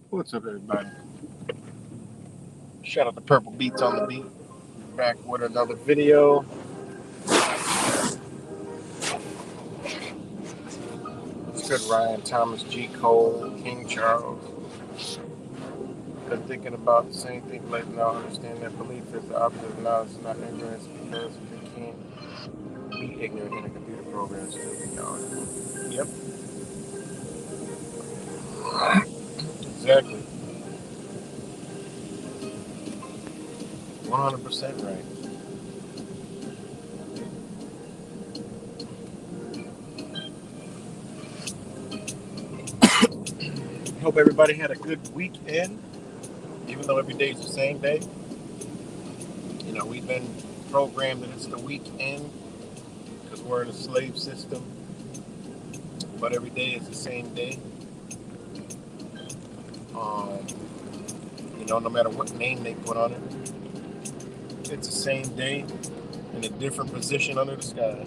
What's up, everybody? Shout out to Purple Beats on the Beat. Back with another video. It's good, Ryan, Thomas, G. Cole, King Charles. Been thinking about the same thing lately. Now I understand that belief is the opposite of knowledge, is not ignorance, because they can't be ignorant in a computer program, still be knowledgeable. Yep, exactly. 100% right. Hope everybody had a good weekend, even though every day is the same day. You know, we've been programmed that it's the weekend because we're in a slave system, but every day is the same day. You know, no matter what name they put on it, it's the same day in a different position under the sky.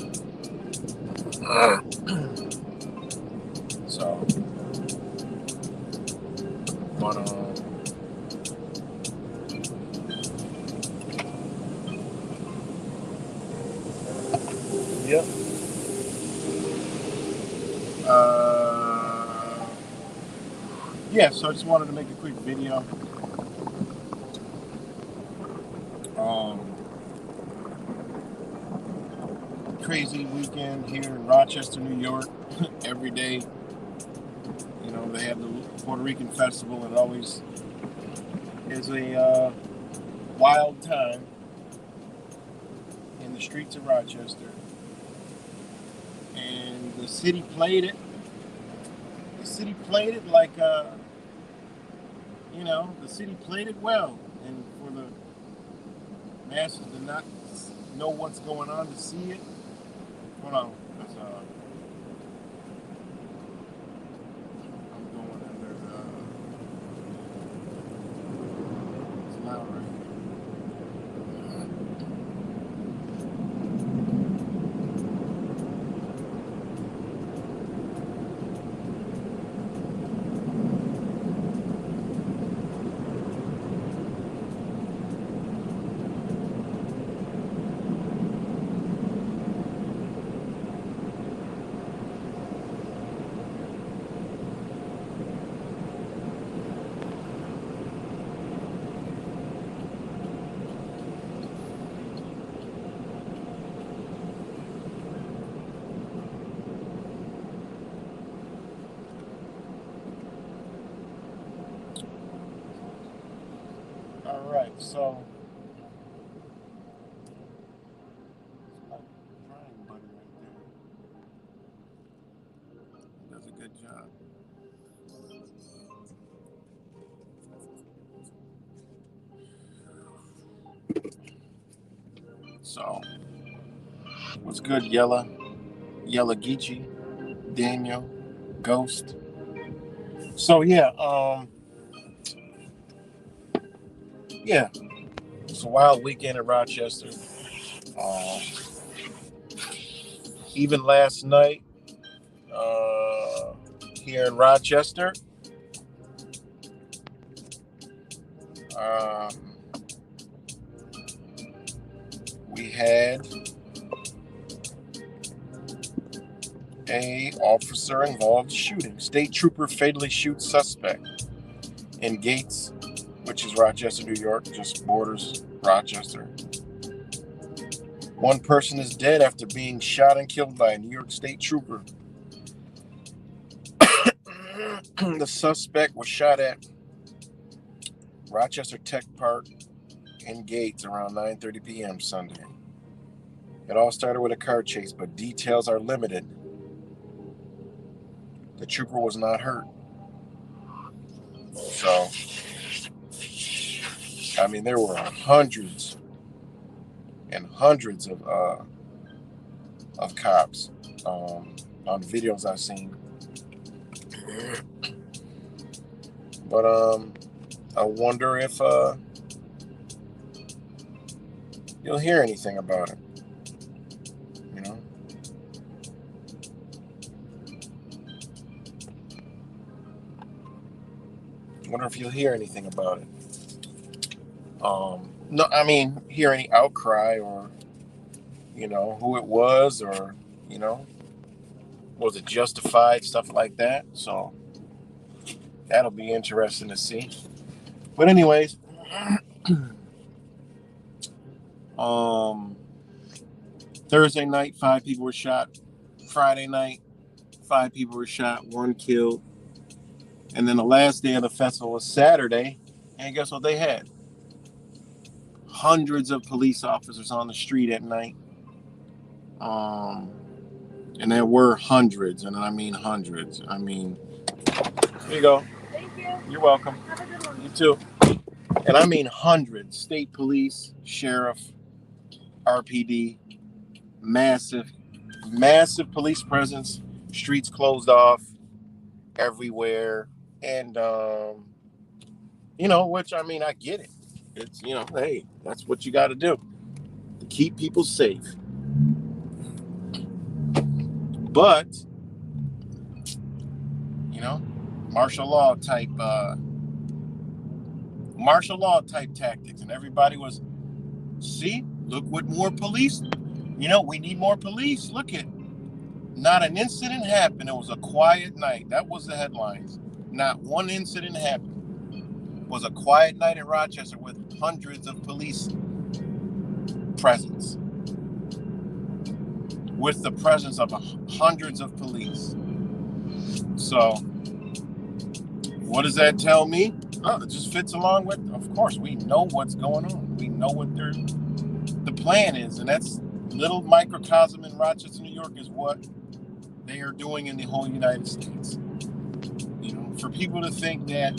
So, but yep. Yeah, so I just wanted to make a quick video. Crazy weekend here in Rochester, New York. Every day, you know, they have the Puerto Rican festival. It always is a wild time in the streets of Rochester. And the city played it. The city played it like, you know, the city played it well. And for the masses to not know what's going on, to see it. Hold on. I'm going under. All right, so it's my drying buddy right there. Does a good job. So, what's good, Yella Geechee, Daniel, Ghost? So yeah, it's a wild weekend in Rochester. Um, even last night, uh, here in Rochester, um, we had a officer involved shooting. State trooper fatally shoots suspect in Gates, which is Rochester, New York, just borders Rochester. One person is dead after being shot and killed by a New York State trooper. The suspect was shot at Rochester Tech Park in Gates around 9:30 p.m. Sunday. It all started with a car chase, but details are limited. The trooper was not hurt. So, I mean, there were hundreds and hundreds of cops on videos I've seen. But I wonder if you'll hear anything about it. You know, wonder if you'll hear anything about it. No, I mean, hear any outcry or who it was, or was it justified, stuff like that. So that'll be interesting to see. But anyways, Thursday night, 5 people were shot. Friday night, 5 people were shot, 1 killed. And then the last day of the festival was Saturday. And guess what they had? Hundreds of police officers on the street at night. And there were hundreds, and I mean hundreds. I mean, here you go. Thank you. You're welcome. Have a good one. You too. And I mean hundreds. State police, sheriff, RPD, massive police presence, streets closed off everywhere. And, which, I mean, I get it. It's, hey, that's what you got to do to keep people safe. But, martial law type tactics. And everybody was, see, look what more police, we need more police. Look at, not an incident happened. It was a quiet night. That was the headlines. Not one incident happened. It was a quiet night in Rochester with hundreds of police presence. With the presence of hundreds of police. So, what does that tell me? Oh, it just fits along with, of course, we know what's going on. We know what the plan is. And that's little microcosm in Rochester, New York, is what they are doing in the whole United States. For people to think that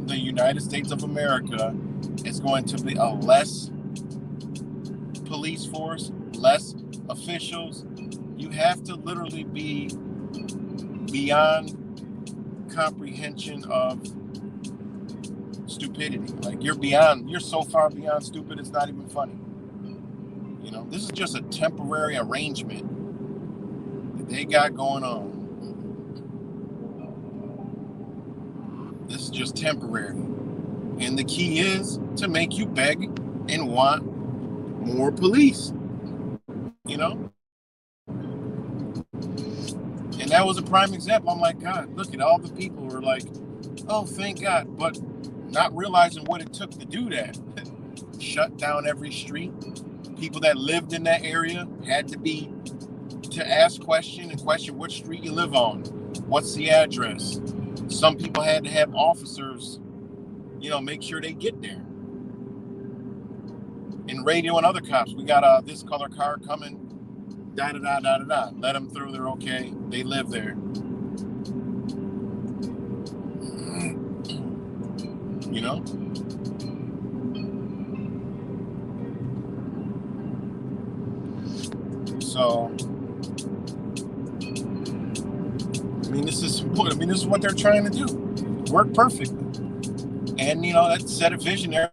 the United States of America is going to be a less police force, less officials, you have to literally be beyond comprehension of stupidity. Like, you're so far beyond stupid, it's not even funny. This is just a temporary arrangement that they got going on. This is just temporary. And the key is to make you beg and want more police. And that was a prime example. I'm like, God, look at all the people who are like, oh, thank God. But not realizing what it took to do that. Shut down every street. People that lived in that area had to ask question what street you live on. What's the address? Some people had to have officers, make sure they get there. and radioing other cops. We got this color car coming. Da da da da da da. Let them through. They're okay. They live there. You know. So. This is what they're trying to do. Work perfectly. And that set a vision there.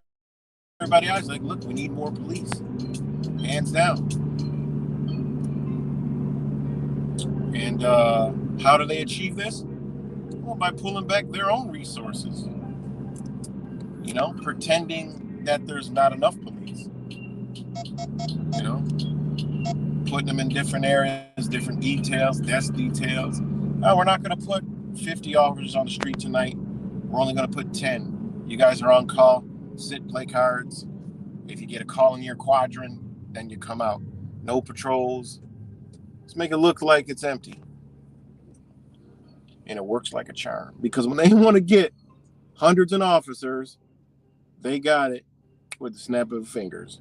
Everybody else like, look, we need more police. Hands down. And how do they achieve this? Well, by pulling back their own resources. Pretending that there's not enough police. Putting them in different areas, different details, desk details. Oh, we're not going to put 50 officers on the street tonight. We're only going to put 10. You guys are on call. Sit, play cards. If you get a call in your quadrant, then you come out. No patrols. Let's make it look like it's empty. And it works like a charm. Because when they want to get hundreds of officers, they got it with the snap of fingers.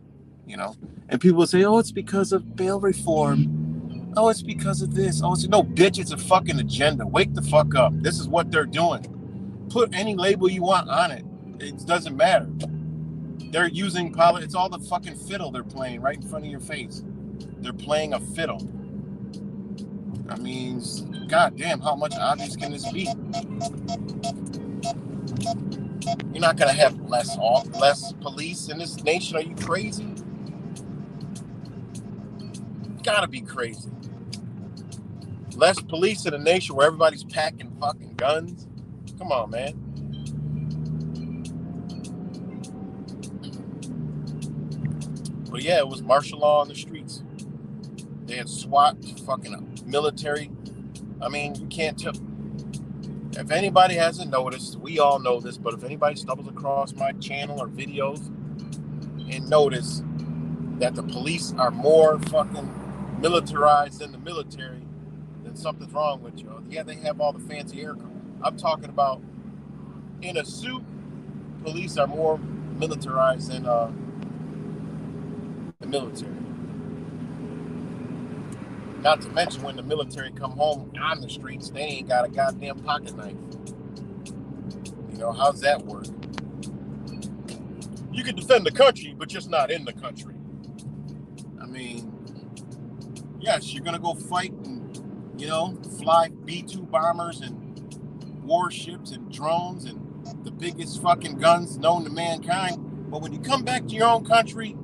And people will say, oh, it's because of bail reform. Oh, it's because of this. Oh, no, bitch, it's a fucking agenda. Wake the fuck up. This is what they're doing. Put any label you want on it. It doesn't matter. They're using it's all the fucking fiddle they're playing right in front of your face. They're playing a fiddle. Goddamn, how much obvious can this be? You're not gonna have less police in this nation. Are you crazy? Gotta be crazy. Less police in a nation where everybody's packing fucking guns. Come on, man. But yeah, it was martial law on the streets. They had SWAT, fucking military. You can't tell. If anybody hasn't noticed, we all know this, but if anybody stumbles across my channel or videos and notice that the police are more fucking militarized than the military, then something's wrong with you. Yeah, they have all the fancy aircraft. I'm talking about in a suit, police are more militarized than the military. Not to mention when the military come home on the streets, they ain't got a goddamn pocket knife. How's that work? You can defend the country, but just not in the country. Yes, you're gonna go fight and, fly B-2 bombers and warships and drones and the biggest fucking guns known to mankind. But when you come back to your own country,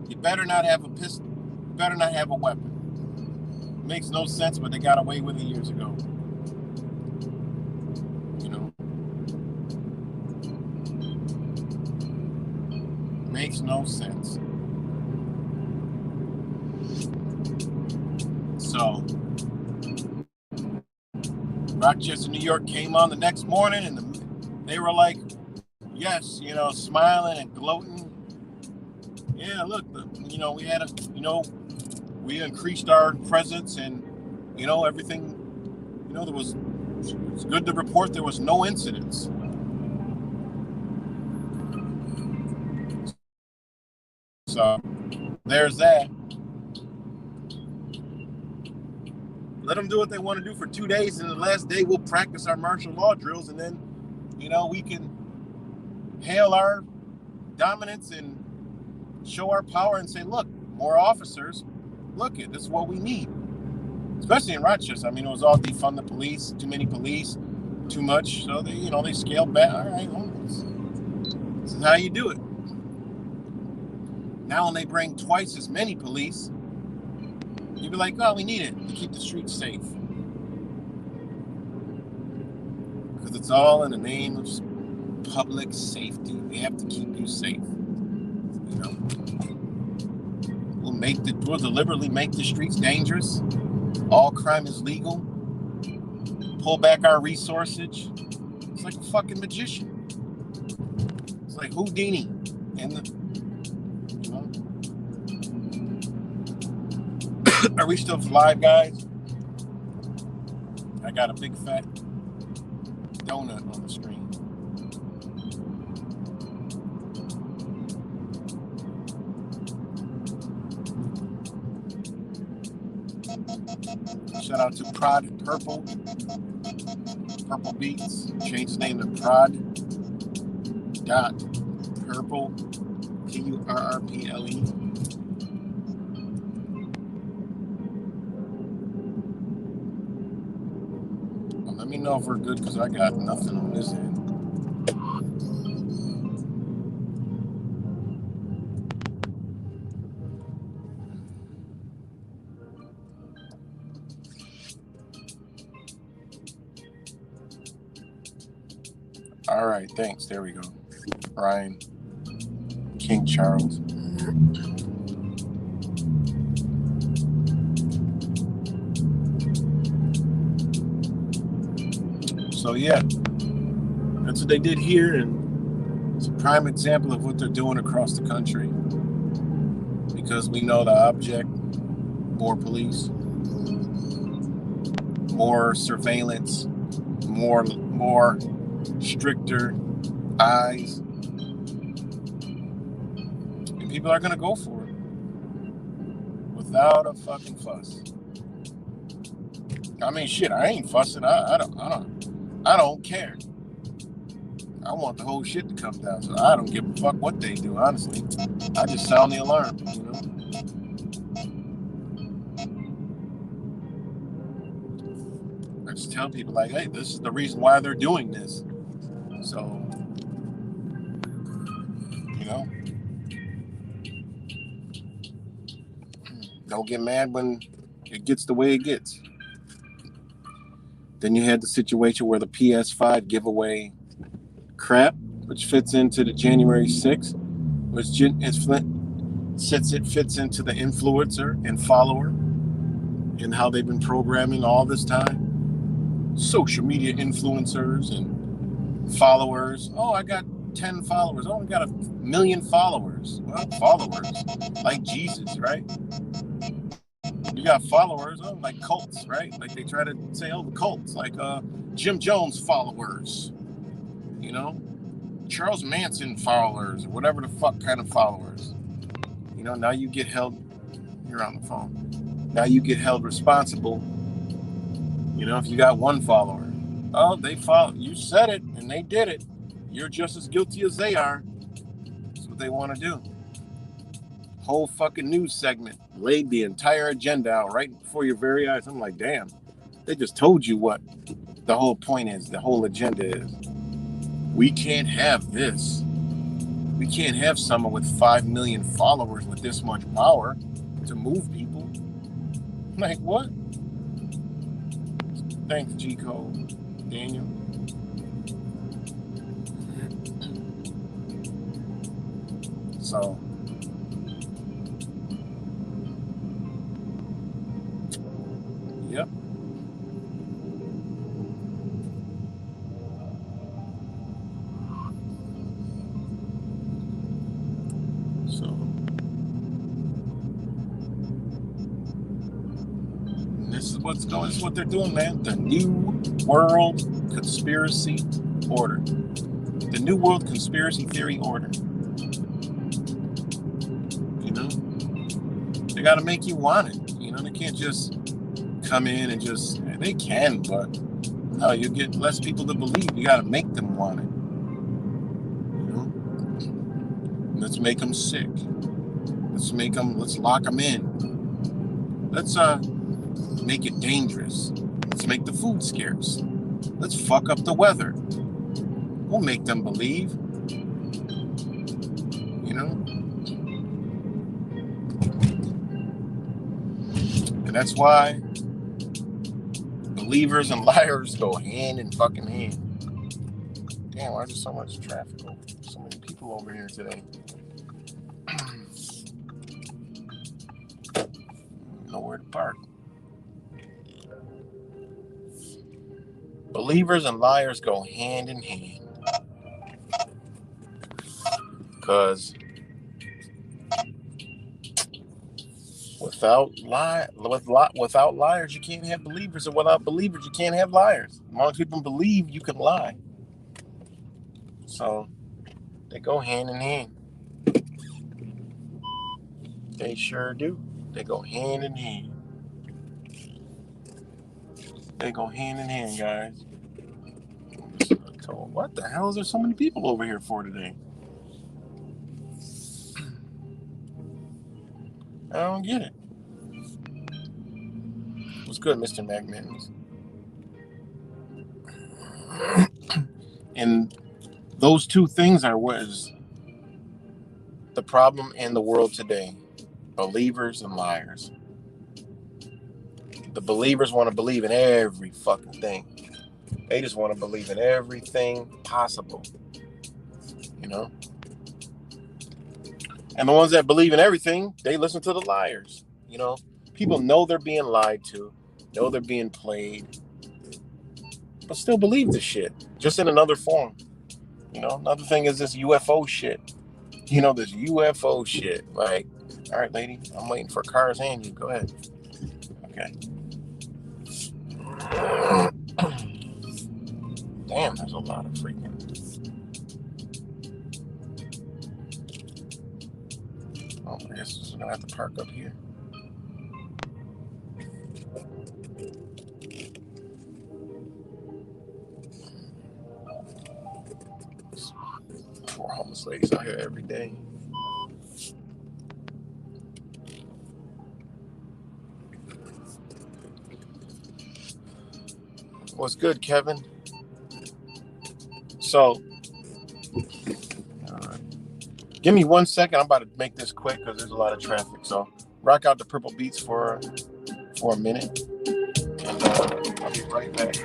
you better not have a pistol. You better not have a weapon. Makes no sense, but they got away with it years ago. Makes no sense. So, Rochester, New York came on the next morning, and they were like, yes, smiling and gloating. Yeah, look, we had we increased our presence and, everything, it's good to report there was no incidents. So, there's that. Let them do what they want to do for 2 days, and the last day we'll practice our martial law drills, and then, we can hail our dominance and show our power and say, look, more officers. Look, this is what we need. Especially in Rochester. It was all defund the police, too many police, too much. So they scaled back. All right, well, this is how you do it. Now when they bring twice as many police, you'd be like, oh, we need it to keep the streets safe. Because it's all in the name of public safety. We have to keep you safe. We'll deliberately make the streets dangerous. All crime is legal. Pull back our resources. It's like a fucking magician. It's like Houdini. Are we still live, guys? I got a big fat donut on the screen. Shout out to Prod Purple Beats. Changed his name to Prod dot Purple Purple. Well, let me know if we're good because I got nothing on this end. All right, thanks. There we go. Ryan, King Charles. So yeah, that's what they did here, and it's a prime example of what they're doing across the country. Because we know the object, more police, more surveillance, more stricter eyes, and people are gonna go for it without a fucking fuss. I mean, shit, I ain't fussing. I don't care. I want the whole shit to come down, so I don't give a fuck what they do. Honestly, I just sound the alarm. You know. I just tell people like, hey, this is the reason why they're doing this. So, you know, don't get mad when it gets the way it gets. Then you had the situation where the PS5 giveaway crap, which fits into the January 6th, which fits into the influencer and follower and how they've been programming all this time. Social media influencers and followers. Oh, I got 10 followers. Oh, I got 1 million followers. Well, followers, like Jesus, right? You got followers, oh, like cults, right? Like they try to say, oh, the cults, like Jim Jones followers, you know, Charles Manson followers, or whatever the fuck kind of followers. You know, now you get held, you're on the phone. Now you get held responsible. You know, if you got one follower, oh, they follow, you said it and they did it. You're just as guilty as they are. That's what they want to do. Whole fucking news segment laid the entire agenda out right before your very eyes. I'm like, damn, they just told you what the whole point is, the whole agenda is. We can't have this. We can't have someone with 5 million followers with this much power to move people. Like, what? Thanks, G Code, Daniel. So, yep. So, this is what's going. This is what they're doing, man. The New World Conspiracy Order. The New World Conspiracy Theory Order. You know, they got to make you want it. You know, they can't just come in and just. They can, but no, you get less people to believe. You got to make them want it. You know, let's make them sick. Let's lock them in. Let's make it dangerous. Let's make the food scarce. Let's fuck up the weather. We'll make them believe. You know? And that's why believers and liars go hand in fucking hand. Damn, why is there so much traffic? So many people over here today. Nowhere to park. Believers and liars go hand in hand. Because without liars, you can't have believers, and without believers, you can't have liars. As long as people believe, you can lie. So they go hand in hand. They sure do. They go hand in hand. They go hand in hand, guys. What the hell is there so many people over here for today? I don't get it. What's good, Mr. Magmittens? And those two things are what is the problem in the world today. Believers and liars. The believers want to believe in every fucking thing. They just want to believe in everything possible. You know? And the ones that believe in everything, they listen to the liars. You know? People know they're being lied to, know they're being played, but still believe this shit, just in another form. You know, another thing is this UFO shit. You know, this UFO shit. Like, all right, lady, I'm waiting for cars and you. Go ahead. Okay. Damn, there's a lot of freaking. Oh, I guess I'm gonna have to park up here. Poor homeless ladies out here every day. What's good, Kevin? So, give me 1 second. I'm about to make this quick because there's a lot of traffic. So, rock out the purple beats for a minute, and I'll be right back.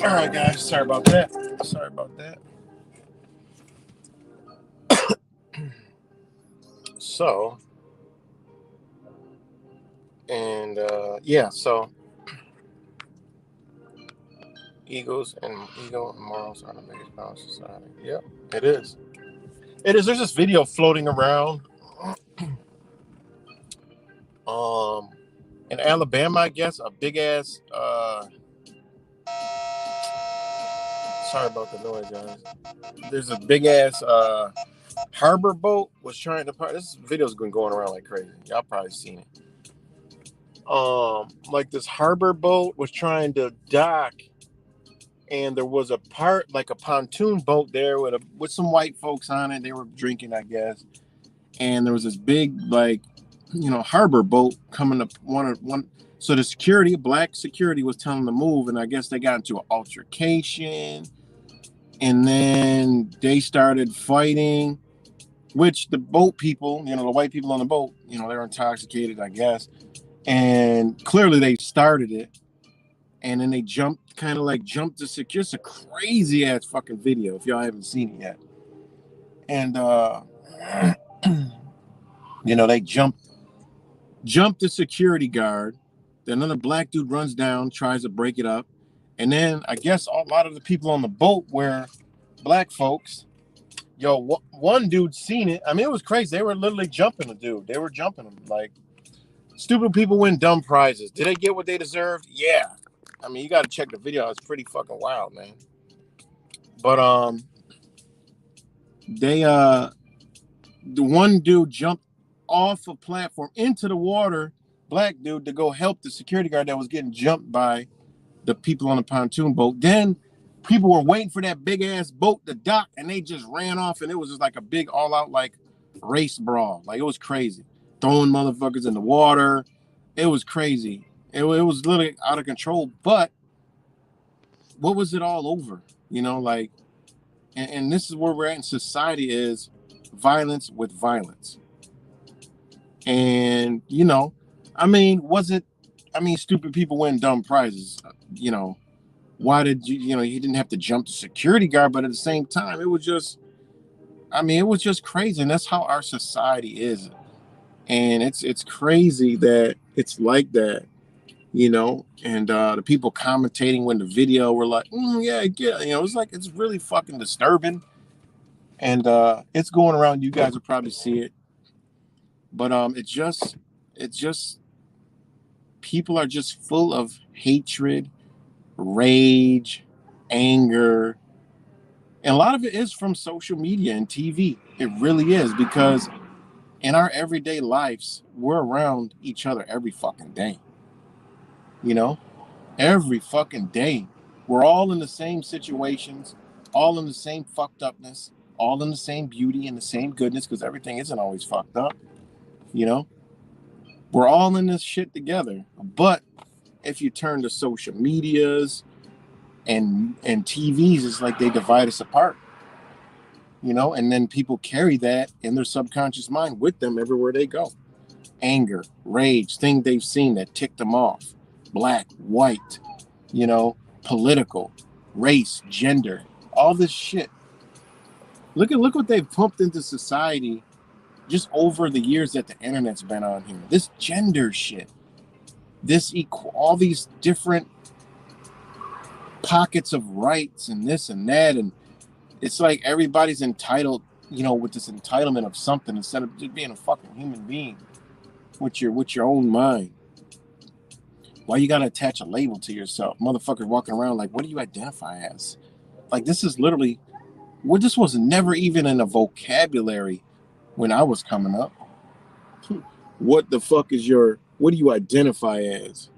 All right, guys. Sorry about that. So, and yeah, so ego and morals are the biggest power of society. Yep, it is. It is. There's this video floating around. In Alabama, I guess, a big ass. Sorry about the noise, guys. There's a big ass harbor boat was trying to. This video's been going around like crazy. Y'all probably seen it. Like this harbor boat was trying to dock, and there was a part like a pontoon boat there with some white folks on it. They were drinking, I guess, and there was this big harbor boat coming up one. So the security, black security, was telling them to move, and I guess they got into an altercation, and then they started fighting. Which the boat people, the white people on the boat, they're intoxicated, I guess, and clearly they started it, and then they jumped to secure. It's a crazy ass fucking video if y'all haven't seen it yet, and they jumped the security guard. Then another black dude runs down, tries to break it up. And then I guess a lot of the people on the boat were black folks. One dude seen it. I mean, it was crazy. They were literally jumping the dude. They were jumping him. Like, stupid people win dumb prizes. Did they get what they deserved? Yeah. I mean, you got to check the video. It's pretty fucking wild, man. But, the one dude jumped off a platform into the water, black dude, to go help the security guard that was getting jumped by the people on the pontoon boat. Then people were waiting for that big ass boat to dock, and they just ran off, and it was just like a big all out like race brawl. Like, it was crazy, throwing motherfuckers in the water. It was crazy. It was literally out of control. But what was it all over? Like, and this is where we're at in society, is violence with violence. And I mean, stupid people win dumb prizes. Why did he didn't have to jump the security guard, but at the same time, it was just crazy. And that's how our society is. And it's crazy that it's like that, and the people commentating when the video were like, yeah, it's really fucking disturbing. And it's going around. You guys will probably see it. But it's just people are just full of hatred, rage, anger. And a lot of it is from social media and TV. It really is, because in our everyday lives, we're around each other every fucking day. Every fucking day. We're all in the same situations, all in the same fucked upness, all in the same beauty and the same goodness, because everything isn't always fucked up. We're all in this shit together. But if you turn to social medias and TVs, it's like they divide us apart. And then people carry that in their subconscious mind with them everywhere they go. Anger, rage, things they've seen that ticked them off. Black, white, political, race, gender, all this shit. Look what they've pumped into society just over the years that the internet's been on here. This gender shit, all these different pockets of rights and this and that, and it's like everybody's entitled, with this entitlement of something, instead of just being a fucking human being with your own mind. Why you gotta attach a label to yourself? Motherfuckers walking around like, what do you identify as? Like, this is literally, this was never even in a vocabulary when I was coming up. What the fuck is what do you identify as?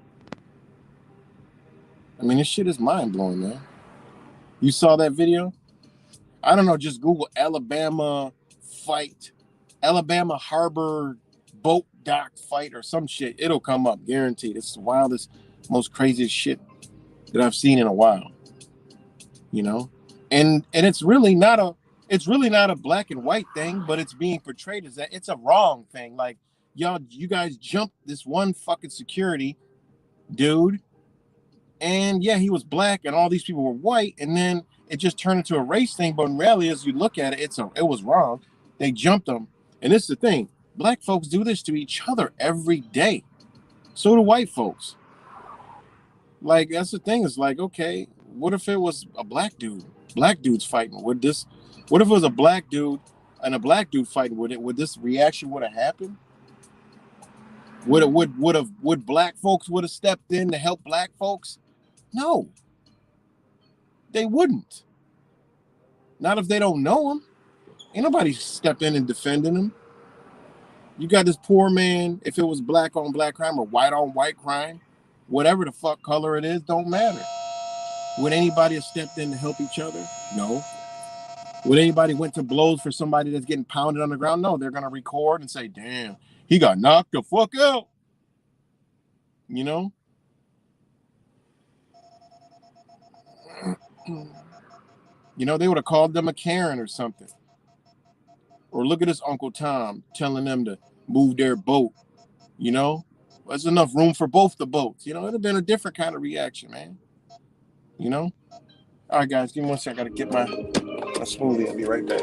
I mean, this shit is mind-blowing, man. You saw that video? I don't know, just Google Alabama Harbor boat dock fight or some shit. It'll come up, guaranteed. It's the wildest, most craziest shit that I've seen in a while. You know? And it's really not a black and white thing, but it's being portrayed as that. It's a wrong thing. Like, you guys jumped this one fucking security dude, and yeah, he was black and all these people were white, and then it just turned into a race thing. But in reality, as you look at it, it was wrong. They jumped them. And this is the thing. Black folks do this to each other every day. So do white folks. Like, that's the thing. It's like, okay, what if it was a black dude? Black dudes fighting. What if it was a black dude and a black dude fighting? Would this reaction would have happened? Would black folks would have stepped in to help black folks? No. They wouldn't. Not if they don't know him. Ain't nobody step in and defending him. You got this poor man, if it was black on black crime or white on white crime, whatever the fuck color it is, don't matter. Would anybody have stepped in to help each other? No. Would anybody went to blows for somebody that's getting pounded on the ground? No, they're going to record and say, damn, he got knocked the fuck out. You know? You know, they would have called them a Karen or something. Or look at this Uncle Tom telling them to move their boat. You know? There's enough room for both the boats. You know, it'd have been a different kind of reaction, man. You know? All right, guys, give me one second. I got to get my smoothie. I'll be right back.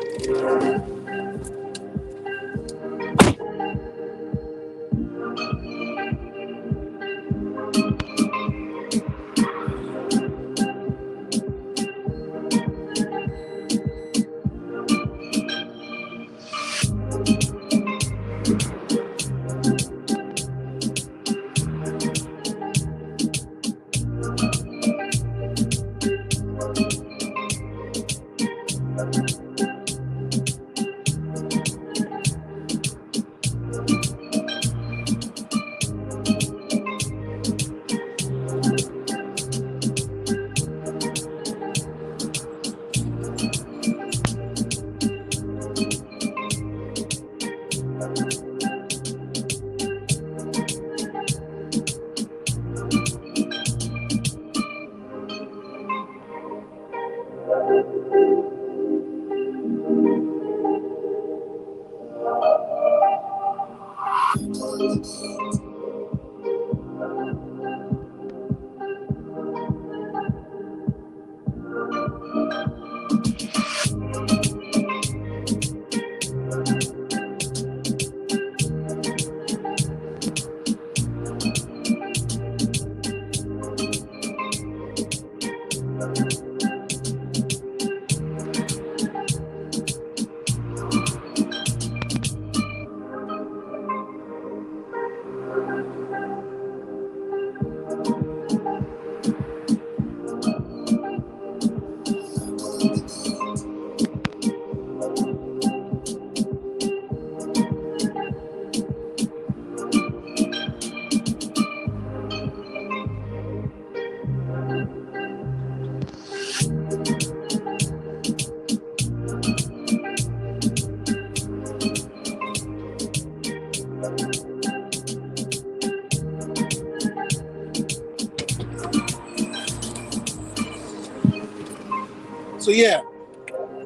So yeah,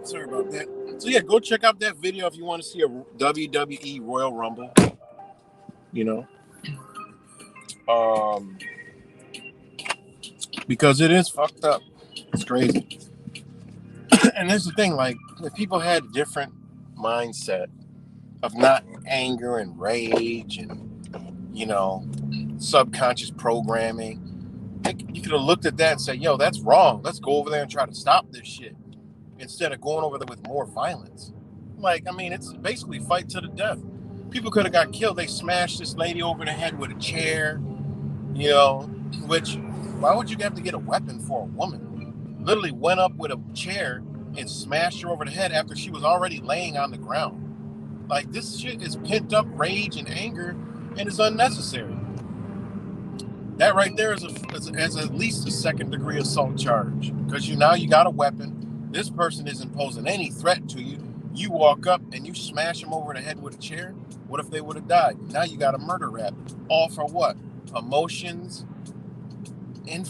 sorry about that. So yeah, go check out that video if you want to see a WWE Royal Rumble. You know, because it is fucked up. It's crazy. And that's the thing, like, if people had a different mindset of not anger and rage and, you know, subconscious programming, you could have looked at that and said, yo, that's wrong. Let's go over there and try to stop this shit instead of going over there with more violence. Like, I mean, it's basically fight to the death. People could have got killed. They smashed this lady over the head with a chair, you know, which, why would you have to get a weapon for a woman? Literally went up with a chair and smashed her over the head after she was already laying on the ground. Like, this shit is pent up rage and anger and is unnecessary. That right there is at least a second degree assault charge, because now you got a weapon. This person isn't posing any threat to you. You walk up and you smash them over the head with a chair. What if they would have died? Now you got a murder rap. All for what? Emotions and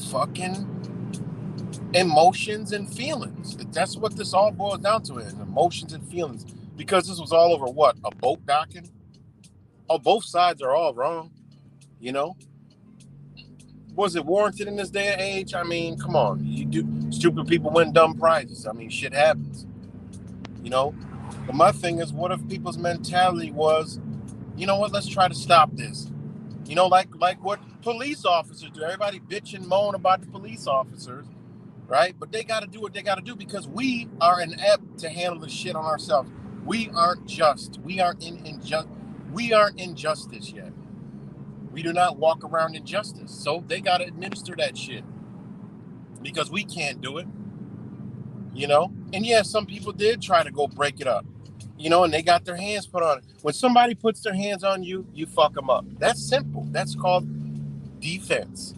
feelings. That's what this all boils down to, is emotions and feelings. Because this was all over what? A boat docking? Oh, both sides are all wrong. You know? Was it warranted in this day and age? I mean, come on. Stupid people win dumb prizes. I mean, shit happens. You know? But my thing is, what if people's mentality was, you know what, let's try to stop this. You know, like what police officers do. Everybody bitch and moan about the police officers, right? But they got to do what they got to do, because we are inept to handle the shit on ourselves. We aren't just. We aren't in justice yet. We do not walk around in justice. So they got to administer that shit, because we can't do it. You know? And yeah, some people did try to go break it up. You know, and they got their hands put on it. When somebody puts their hands on you, you fuck them up. That's simple. That's called defense.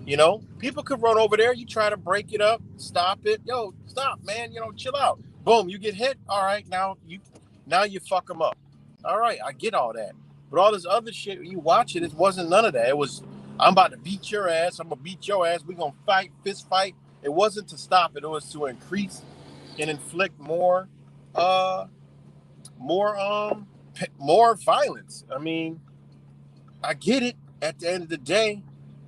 You know, people could run over there. You try to break it up, stop it. Yo, stop, man. You know, chill out. Boom, you get hit. All right, now you fuck them up. All right, I get all that. But all this other shit, you watch it, it wasn't none of that. It was, I'm about to beat your ass. I'm going to beat your ass. We're going to fight, fist fight. It wasn't to stop it. It was to increase and inflict more violence. I mean, I get it at the end of the day,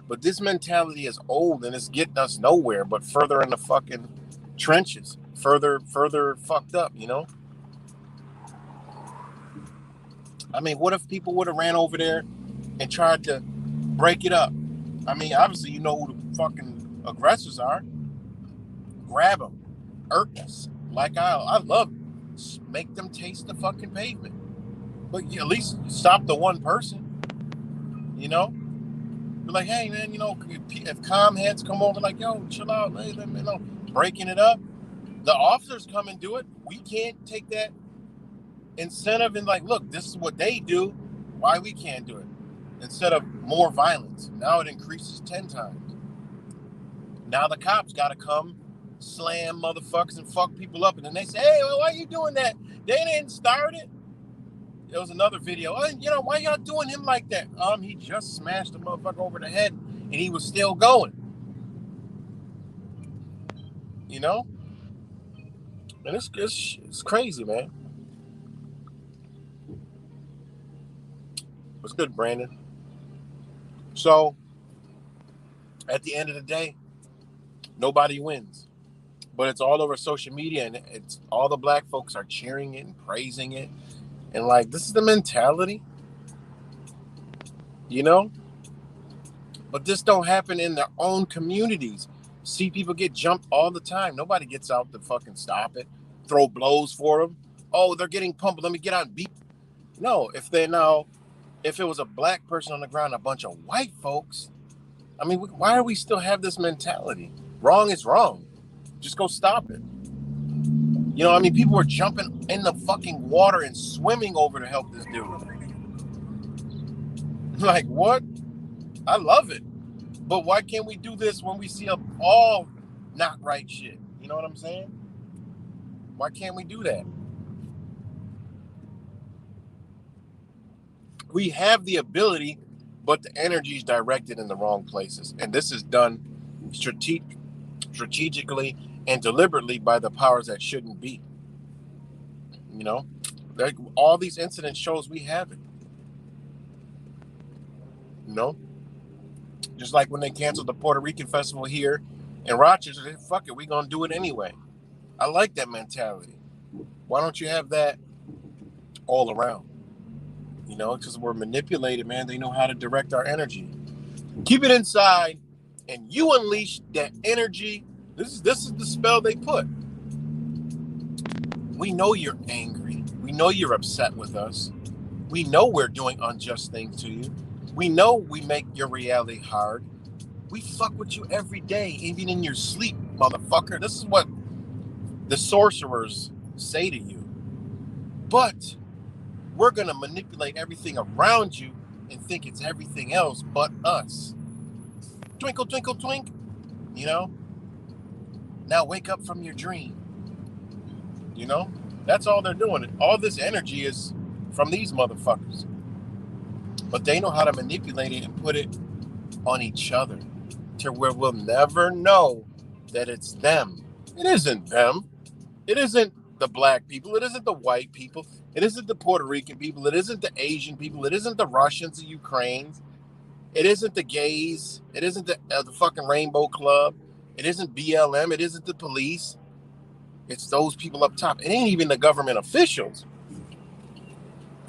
but this mentality is old and it's getting us nowhere but further in the fucking trenches, further fucked up, you know? I mean, what if people would have ran over there and tried to break it up? I mean, obviously, you know who the fucking aggressors are. Grab them, irk-us, like I love it. Make them taste the fucking pavement. But at least stop the one person, you know? Be like, hey, man, you know, if calm heads come over, like, yo, chill out, hey, you know, breaking it up. The officers come and do it. We can't take that incentive and like, look, this is what they do. Why we can't do it? Instead of more violence. Now it increases 10 times. Now the cops got to come slam motherfuckers and fuck people up. And then they say, hey, well, why are you doing that? They didn't start it. There was another video. Oh, you know, why y'all doing him like that? He just smashed the motherfucker over the head and he was still going. You know? And it's crazy, man. What's good, Brandon? So, at the end of the day, nobody wins. But it's all over social media, and it's all the black folks are cheering it and praising it. And like, this is the mentality, you know? But this don't happen in their own communities. See people get jumped all the time. Nobody gets out to fucking stop it, throw blows for them. Oh, they're getting pumped. Let me get out and beat. No, if it was a black person on the ground, a bunch of white folks, I mean, why do we still have this mentality? Wrong is wrong. Just go stop it. You know, I mean, people were jumping in the fucking water and swimming over to help this dude. Like, what? I love it. But why can't we do this when we see all not right shit? You know what I'm saying? Why can't we do that? We have the ability, but the energy is directed in the wrong places. And this is done strategically and deliberately by the powers that shouldn't be. You know, like all these incidents shows we have it. You know, just like when they canceled the Puerto Rican festival here in Rochester, they said, fuck it, we're gonna do it anyway. I like that mentality. Why don't you have that all around? You know, because we're manipulated, man. They know how to direct our energy. Keep it inside, and you unleash that energy. This is the spell they put. We know you're angry. We know you're upset with us. We know we're doing unjust things to you. We know we make your reality hard. We fuck with you every day, even in your sleep, motherfucker. This is what the sorcerers say to you. But we're going to manipulate everything around you and think it's everything else but us. Twinkle, twinkle, twink. You know? Now wake up from your dream. You know? That's all they're doing. All this energy is from these motherfuckers. But they know how to manipulate it and put it on each other to where we'll never know that it's them. It isn't them. It isn't the black people. It isn't the white people. It isn't the Puerto Rican people. It isn't the Asian people. It isn't the Russians, the Ukrainians. It isn't the gays. It isn't the fucking Rainbow Club. It isn't BLM. It isn't the police. It's those people up top. It ain't even the government officials.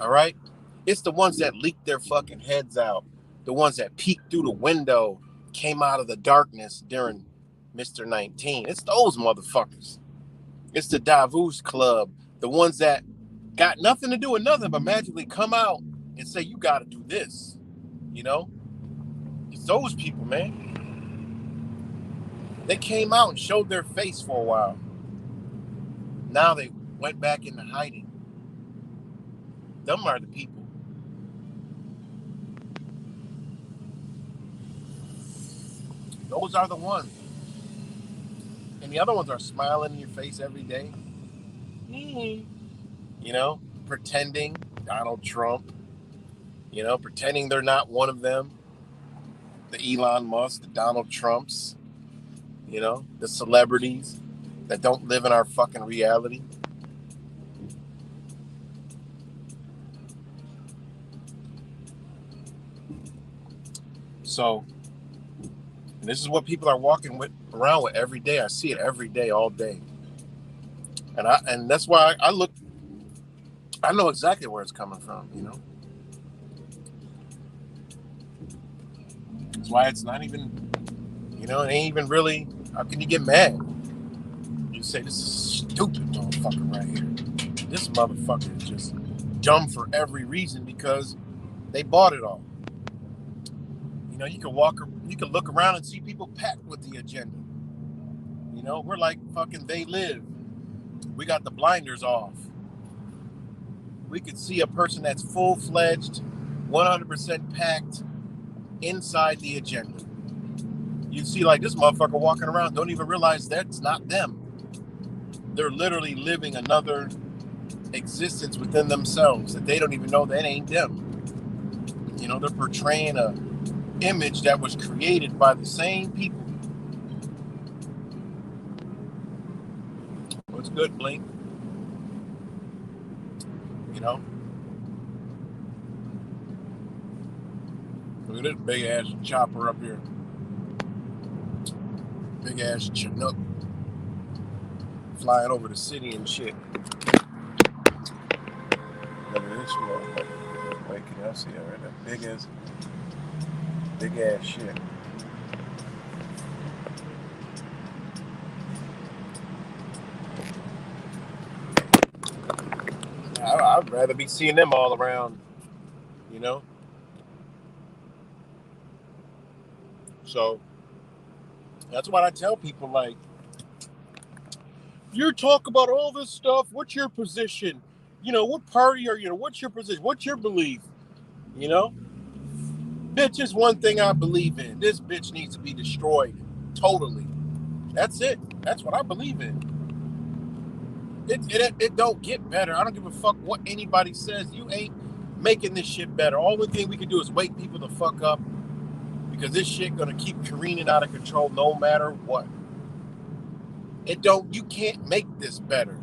All right? It's the ones that leaked their fucking heads out. The ones that peeked through the window, came out of the darkness during Mr. 19. It's those motherfuckers. It's the Davos Club. The ones that got nothing to do with nothing but magically come out and say, you got to do this. You know? It's those people, man. They came out and showed their face for a while. Now they went back into hiding. Them are the people. Those are the ones. And the other ones are smiling in your face every day. You know, pretending Donald Trump. You know, pretending they're not one of them. The Elon Musk, the Donald Trumps. You know, the celebrities that don't live in our fucking reality. So, and this is what people are walking around with every day. I see it every day, all day. And that's why I look, I know exactly where it's coming from, you know. That's why it's not even, you know, it ain't even really, how can you get mad? You say, this is stupid motherfucker right here. This motherfucker is just dumb for every reason because they bought it all. You know, you can look around and see people packed with the agenda. You know, we're like fucking they live. We got the blinders off. We could see a person that's full-fledged, 100% packed inside the agenda. You see like this motherfucker walking around, don't even realize that's not them. They're literally living another existence within themselves that they don't even know that ain't them. You know, they're portraying a image that was created by the same people. What's good, Blink? You know? Look at this big ass chopper up here. Big ass Chinook. Flying over the city and shit. Look at this motherfucker. Wait, can y'all see that right there? Big ass shit. I'd rather be seeing them all around, you know? So, that's what I tell people, like, you talk about all this stuff, what's your position? You know, what party are you? What's your position? What's your belief? You know? Bitch is one thing I believe in. This bitch needs to be destroyed. Totally. That's it. That's what I believe in. It don't get better. I don't give a fuck what anybody says. You ain't making this shit better. All the thing we can do is wake people the fuck up because this shit gonna keep careening out of control no matter what. You can't make this better.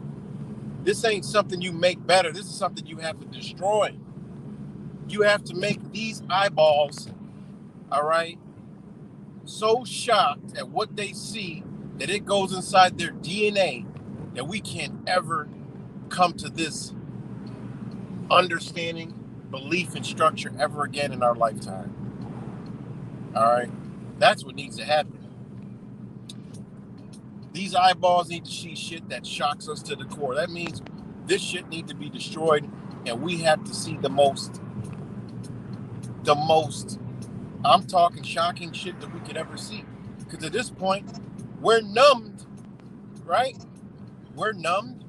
This ain't something you make better. This is something you have to destroy. You have to make these eyeballs, all right, so shocked at what they see that it goes inside their DNA that we can't ever come to this understanding, belief, and structure ever again in our lifetime. All right? That's what needs to happen. These eyeballs need to see shit that shocks us to the core. That means this shit needs to be destroyed, and we have to see the most, I'm talking shocking shit that we could ever see. Because at this point, we're numbed, right? We're numbed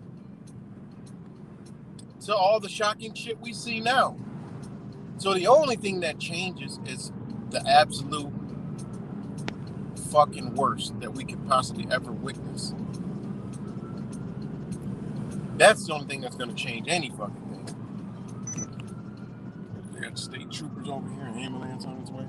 to all the shocking shit we see now. So the only thing that changes is the absolute fucking worst that we could possibly ever witness. That's the only thing that's going to change any fucking thing. They got state troopers over here, an ambulance on its way.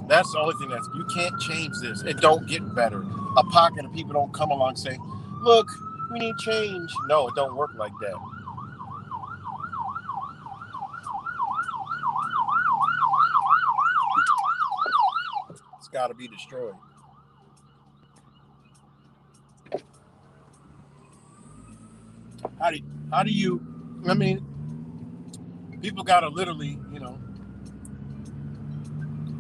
That's the only thing you can't change this. It don't get better. A pocket of people don't come along and say, look, we need change. No, it don't work like that. It's got to be destroyed. How do you, I mean, people got to literally,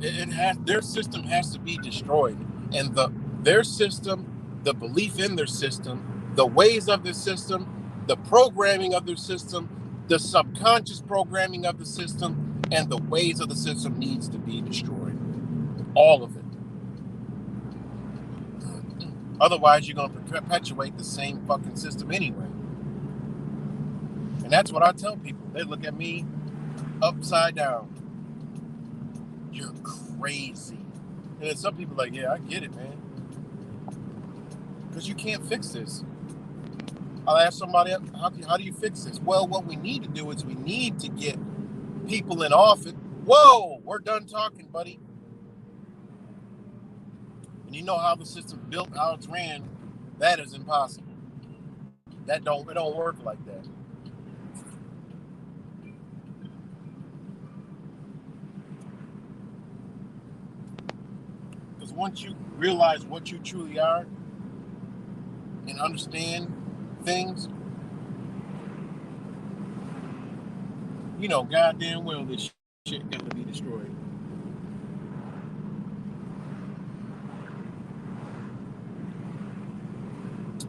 their system has to be destroyed. And their system, the belief in their system, the ways of their system, the programming of their system, the subconscious programming of the system, and the ways of the system needs to be destroyed. All of it. Otherwise, you're going to perpetuate the same fucking system anyway. And that's what I tell people. They look at me upside down. You're crazy. And then some people are like, yeah, I get it, man. Because you can't fix this. I'll ask somebody, how do you fix this? Well, what we need to do is we need to get people in office. Whoa, we're done talking, buddy. And you know how the system's built, how it's ran. That is impossible. It don't work like that. Because once you realize what you truly are and understand things, you know goddamn well this shit got to be destroyed.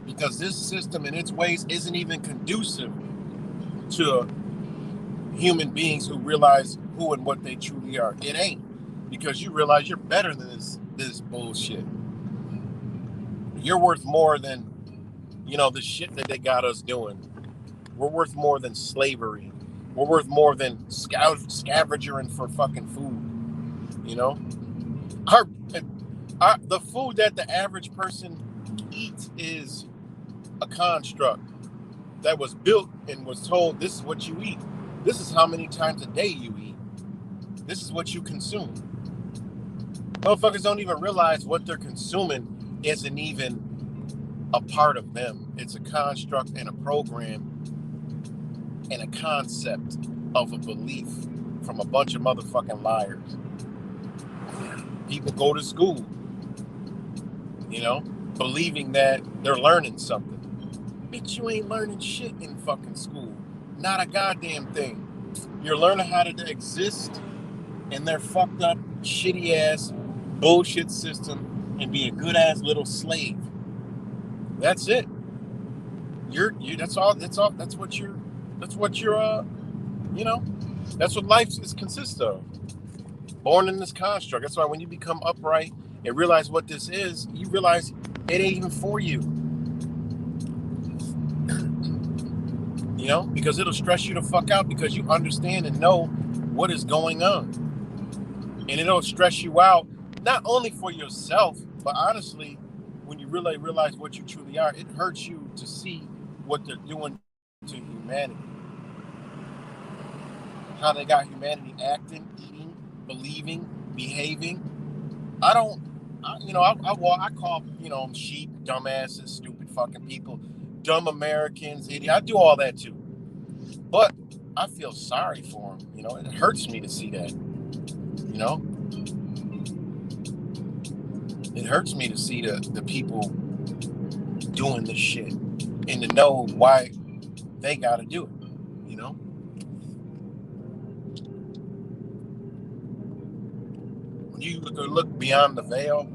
Because this system in its ways isn't even conducive to human beings who realize who and what they truly are. It ain't. Because you realize you're better than this bullshit. You're worth more than, the shit that they got us doing. We're worth more than slavery. We're worth more than scavengering for fucking food. The food that the average person eats is a construct that was built and was told, this is what you eat. This is how many times a day you eat. This is what you consume. Motherfuckers don't even realize what they're consuming isn't even a part of them. It's a construct and a program and a concept of a belief from a bunch of motherfucking liars. People go to school, believing that they're learning something. Bitch, you ain't learning shit in fucking school. Not a goddamn thing. You're learning how to exist in their fucked up, shitty ass bullshit system and be a good ass little slave. That's it. That's what life consists of. Born in this construct. That's why when you become upright and realize what this is, you realize it ain't even for you. Because it'll stress you the fuck out because you understand and know what is going on. And it'll stress you out, not only for yourself, but honestly, when you really realize what you truly are, it hurts you to see what they're doing to humanity. How they got humanity acting, eating, believing, behaving. I call, sheep, dumbasses, stupid fucking people, dumb Americans, idiot. I do all that too. But I feel sorry for them. It hurts me to see that. It hurts me to see the people doing this shit and to know why they got to do it. When you look beyond the veil,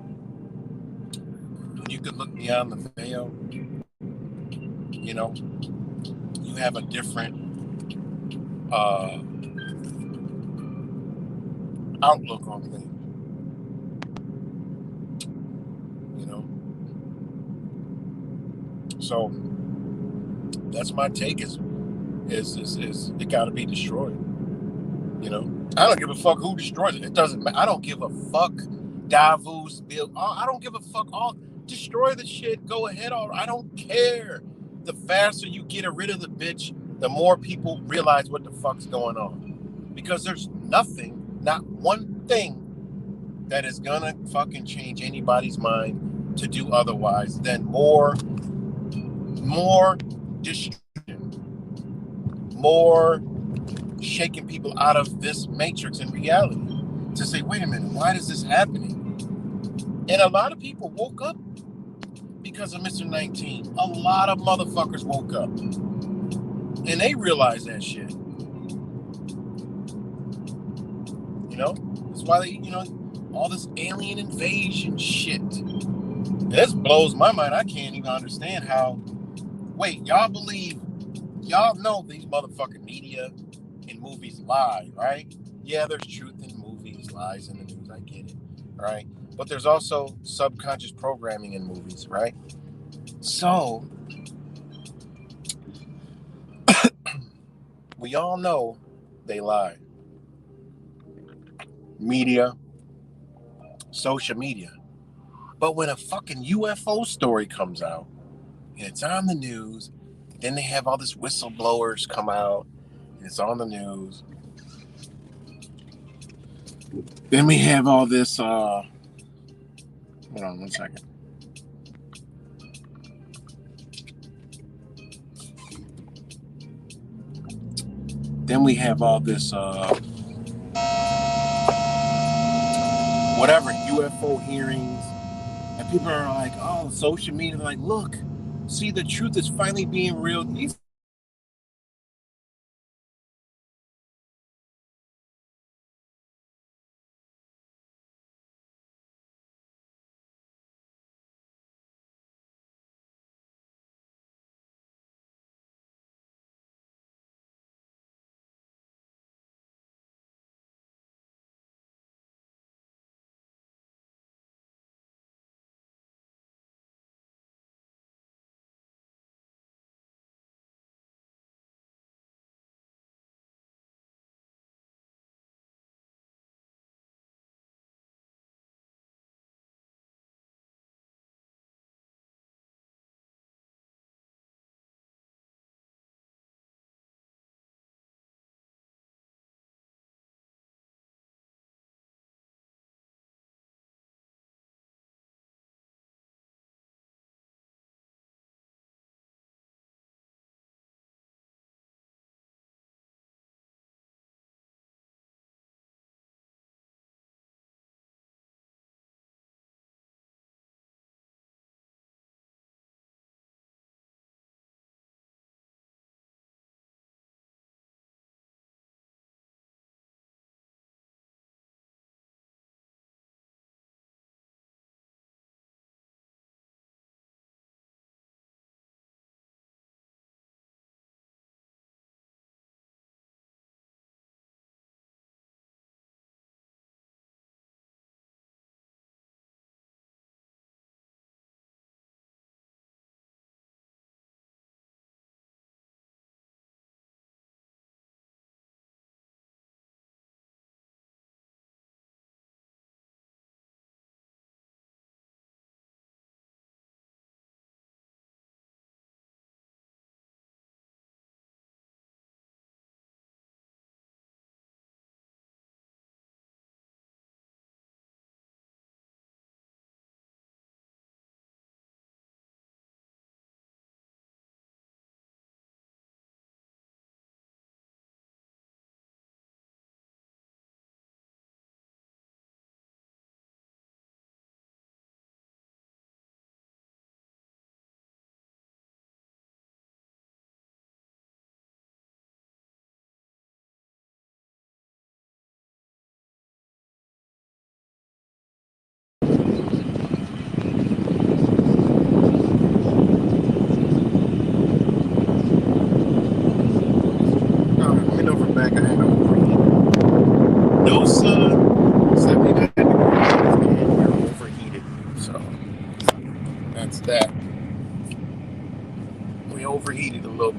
you have a different outlook on things. So that's my take. Is it got to be destroyed? You know, I don't give a fuck who destroys it. It doesn't matter. I don't give a fuck. Davos, Bill. I don't give a fuck. All destroy the shit. Go ahead. All I don't care. The faster you get rid of the bitch, the more people realize what the fuck's going on. Because there's nothing, not one thing, that is gonna fucking change anybody's mind to do otherwise than more destruction, more shaking people out of this matrix in reality to say, wait a minute, why is this happening? And a lot of people woke up because of Mr. 19. A lot of motherfuckers woke up and they realized that shit. You know, that's why they, all this alien invasion shit. This blows my mind. I can't even understand how. Wait, y'all know these motherfucking media and movies lie, right? Yeah, there's truth in movies, lies in the news. I get it, right? But there's also subconscious programming in movies, right? So we all know they lie. Media, social media. But when a fucking UFO story comes out and it's on the news, then they have all this whistleblowers come out and it's on the news. Then we have all this hold on 1 second. Then we have all this whatever UFO hearings, and people are like, "Oh, social media." They're like, "Look, see, the truth is finally being real." These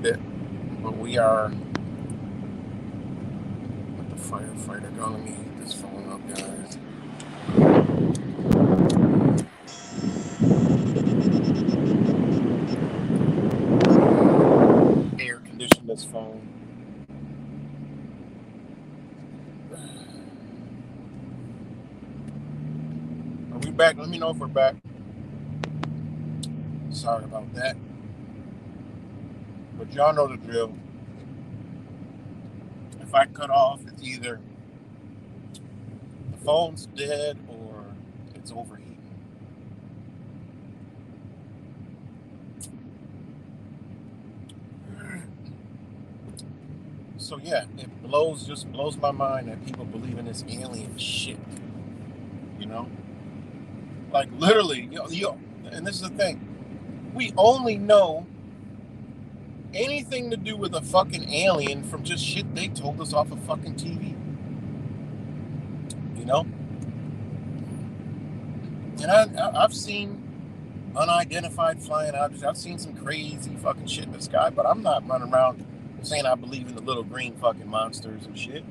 it, but we are. With the firefighter going, let me heat this phone up, guys. Air condition this phone. Are we back? Let me know if we're back. Sorry about that. But y'all know the drill. If I cut off, it's either the phone's dead or it's overheating. So yeah, it just blows my mind that people believe in this alien shit. You know? Like literally, and this is the thing. We only know anything to do with a fucking alien from just shit they told us off of fucking TV. You know? And I've seen unidentified flying objects. I've seen some crazy fucking shit in the sky, but I'm not running around saying I believe in the little green fucking monsters and shit.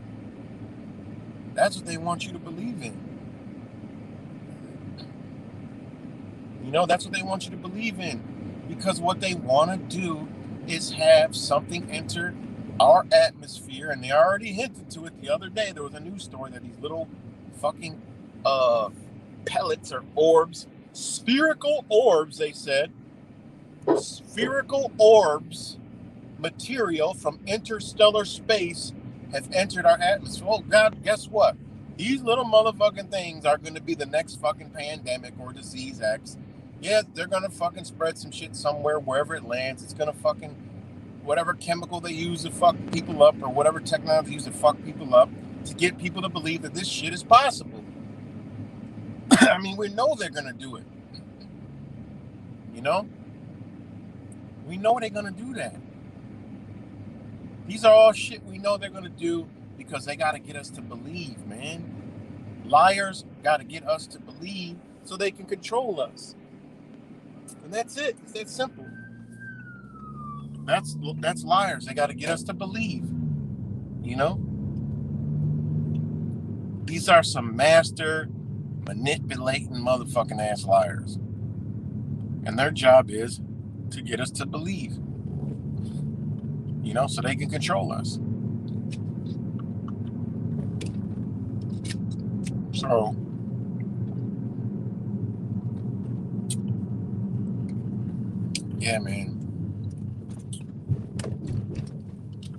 That's what they want you to believe in. You know, that's what they want you to believe in. Because what they want to do is have something enter our atmosphere, and they already hinted to it the other day. There was a news story that these little fucking pellets or orbs, spherical orbs, they said, spherical orbs, material from interstellar space have entered our atmosphere. Oh God, guess what? These little motherfucking things are going to be the next fucking pandemic or disease X. Yeah, they're going to fucking spread some shit somewhere, wherever it lands. It's going to fucking, whatever chemical they use to fuck people up or whatever technology they use to fuck people up to get people to believe that this shit is possible. I mean, we know they're going to do it. You know? We know they're going to do that. These are all shit we know they're going to do because they got to get us to believe, man. Liars got to get us to believe so they can control us. And that's it. It's that simple. That's liars. They got to get us to believe. You know? These are some master manipulating motherfucking ass liars. And their job is to get us to believe. You know, so they can control us. So, yeah, man.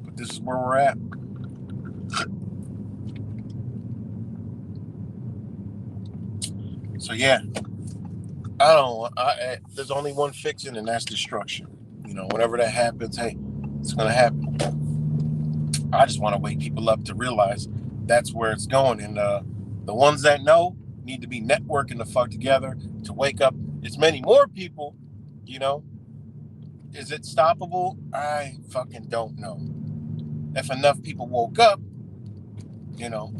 But this is where we're at. So, yeah. There's only one fixing, and that's destruction. You know, whenever that happens, hey, it's going to happen. I just want to wake people up to realize that's where it's going. And the ones that know need to be networking the fuck together to wake up as many more people, you know. Is it stoppable? I fucking don't know. If enough people woke up, you know,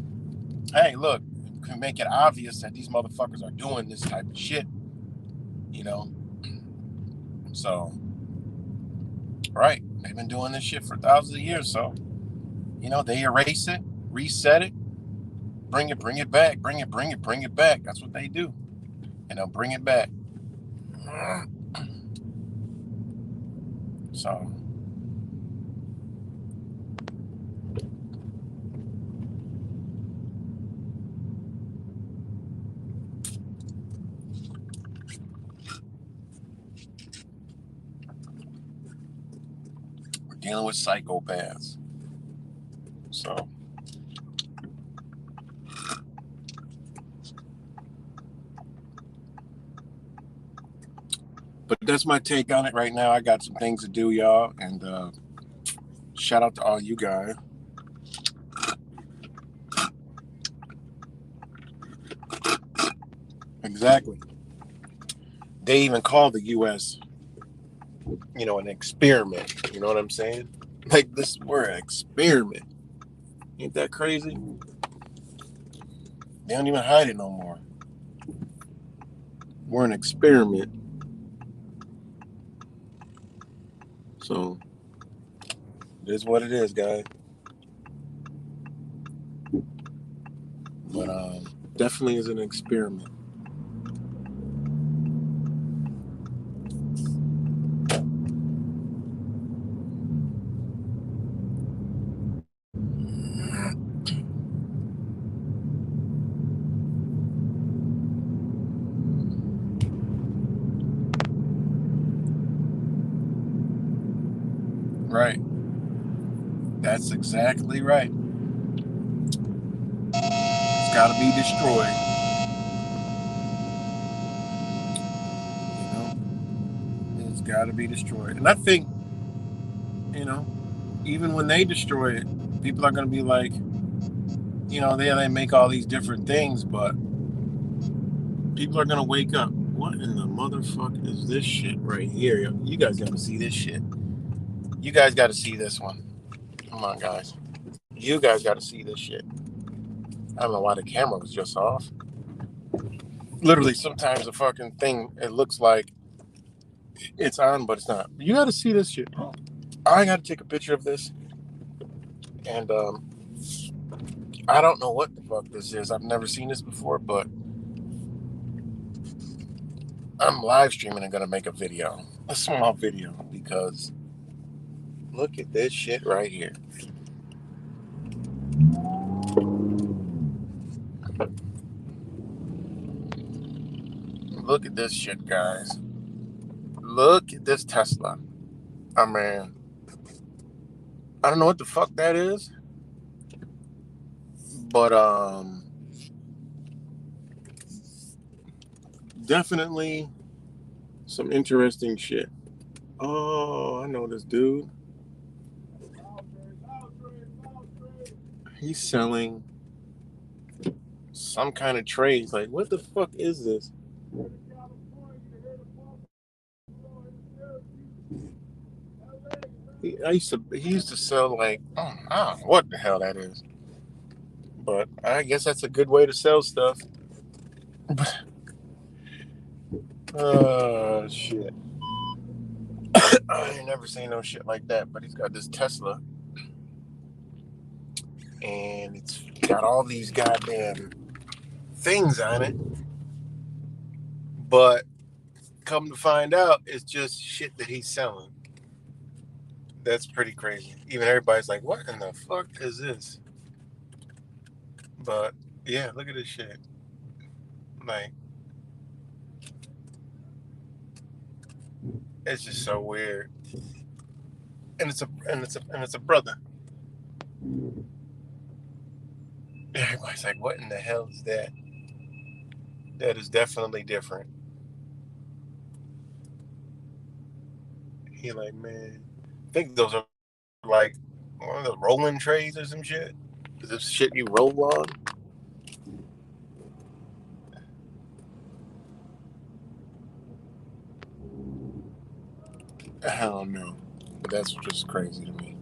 hey, look, can make it obvious that these motherfuckers are doing this type of shit, you know. So, right, they've been doing this shit for thousands of years, so, you know, they erase it, reset it, bring it back, bring it back. That's what they do. And they'll bring it back. So, we're dealing with psychopaths. So, but that's my take on it right now. I got some things to do, y'all. And shout out to all you guys. Exactly. They even call the U.S., you know, an experiment. You know what I'm saying? Like, we're an experiment. Ain't that crazy? They don't even hide it no more. We're an experiment. So, It is what it is, guys. But definitely is an experiment. Right. That's exactly right. It's got to be destroyed. You know, it's got to be destroyed. And I think, you know, even when they destroy it, people are going to be like, you know, they make all these different things, but people are going to wake up. What in the motherfucker is this shit right here? You guys got to see this shit. You guys got to see this one. Come on, guys. You guys got to see this shit. I don't know why the camera was just off. Literally, sometimes the fucking thing, it looks like it's on, but it's not. You got to see this shit. I got to take a picture of this. And I don't know what the fuck this is. I've never seen this before, but I'm live streaming and going to make a video. A small video, because look at this shit right here. Look at this shit, guys. Look at this Tesla. I mean, I don't know what the fuck that is, but definitely some interesting shit. Oh, I know this dude. He's selling some kind of trays. Like, what the fuck is this? He used to sell like, I don't know what the hell that is, but I guess that's a good way to sell stuff. Oh shit! I ain't never seen no shit like that. But he's got this Tesla, and it's got all these goddamn things on it. But come to find out, it's just shit that he's selling. That's pretty crazy. Even everybody's like, "What in the fuck is this?" But yeah, look at this shit. Like, it's just so weird. And it's a brother. Everybody's like, "What in the hell is that?" That is definitely different. He like, man, I think those are like one of the rolling trays or some shit. Is this shit you roll on? I don't know. But that's just crazy to me.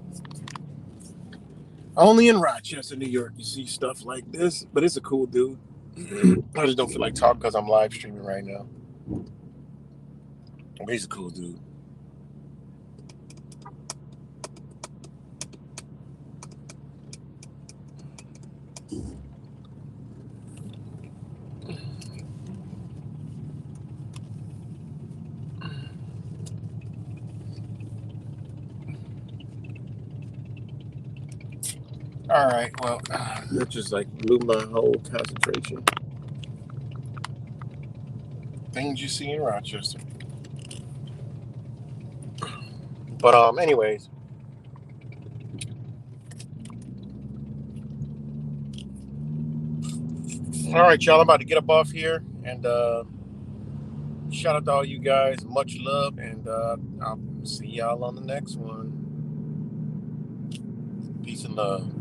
Only in Rochester, New York, you see stuff like this. But it's a cool dude. I just don't feel like talking because I'm live streaming right now. But he's a cool dude. All right, well, that just like blew my whole concentration. Things you see in Rochester. But anyways. All right, y'all. I'm about to get up off here, and shout out to all you guys. Much love, and I'll see y'all on the next one. Peace and love.